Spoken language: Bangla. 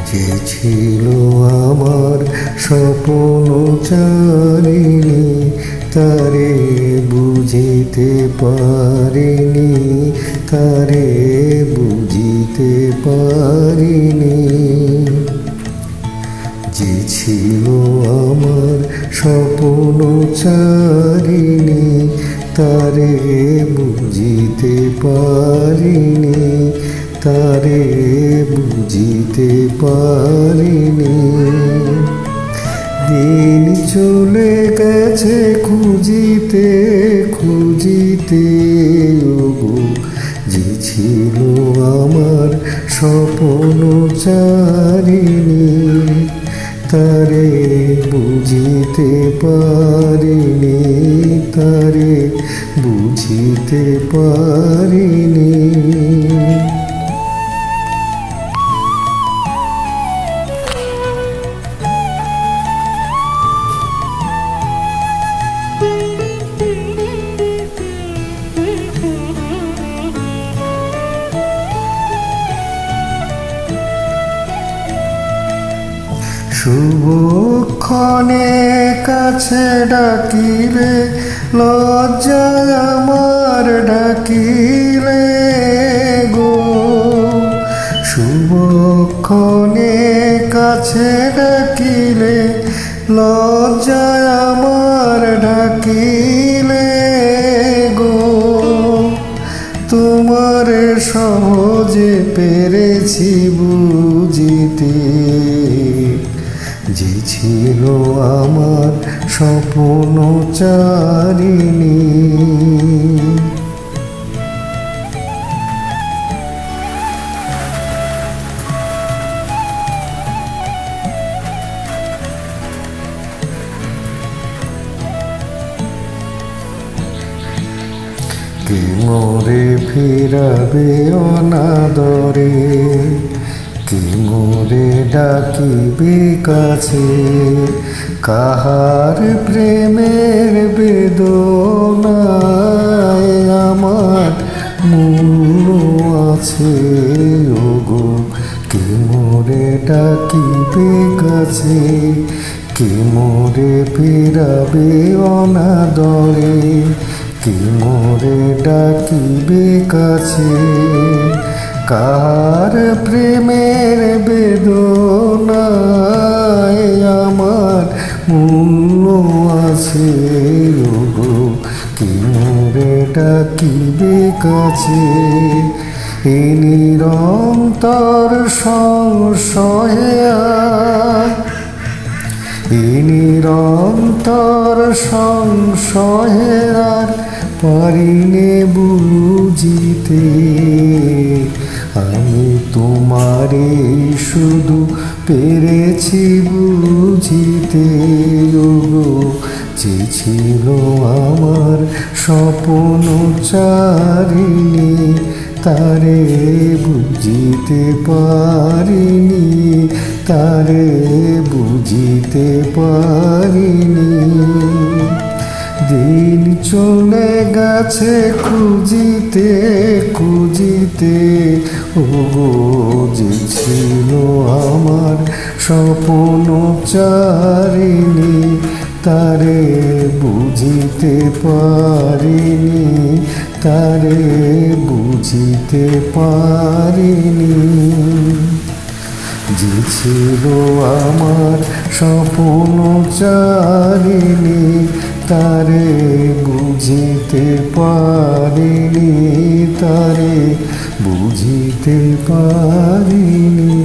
যে ছিল আমার স্বপ্নচারিণী, তারে বুঝিতে পারিনি, তারে বুঝিতে পারিনি। যে ছিল আমার স্বপ্নচারিণী, তারে বুঝিতে পারিনি, তারে বুঝিতে পারিনি। দিন চলে গেছে খুঁজিতে খুঁজিতে, ওগো যে ছিল আমার স্বপ্নচারিণী, তারে বুঝিতে পারিনি, তারে বুঝিতে পারিনি। শুভক্ষণে কাছে ডাকিলে, লজ্জায় আমার ডাকিলে গো। শুভক্ষণে কাছে ডাকিলে, লজ্জায় আমার ডাকিলে গো। তোমার সহজে পেরেছি বুঝিতে, যে ছিল আমার স্বপ্নচারিণী। কে মোরে ফিরাবে অনাদরে, কে মোরে ডাকিবে কাছে। কাহার প্রেমের বেদনায় আমার মূল্য আছে, ওগো কে মোরে ডাকিবে কাছে। কে মোরে ফিরাবে অনাদরে, কে মোরে ডাকিবে কাছে। কার প্রেমের বেদনায় আমার মূল্য আছে, ওগো কে মোরে ডাকিবে কাছে। এ নিরন্তর সংশয়ে এ নিরন্তর সংশয়ে আর পারিনে বুঝিতে। আমি তোমারে শুধু পেরেছি বুঝিতে, ওগো যে ছিল আমার স্বপ্নচারিণী, তারে বুঝিতে পারিনি, তারে বুঝিতে পারিনি। দিন চলে গেছে খুঁজিতে খুঁজিতে, ওগো যে ছিল আমার স্বপ্নচারিণী, তারে বুঝিতে পারিনি, তারে বুঝিতে পারিনি। যে ছিল আমার স্বপ্নচারিণী, তারে বুঝিতে পারিনি, তারে বুঝিতে পারিনি।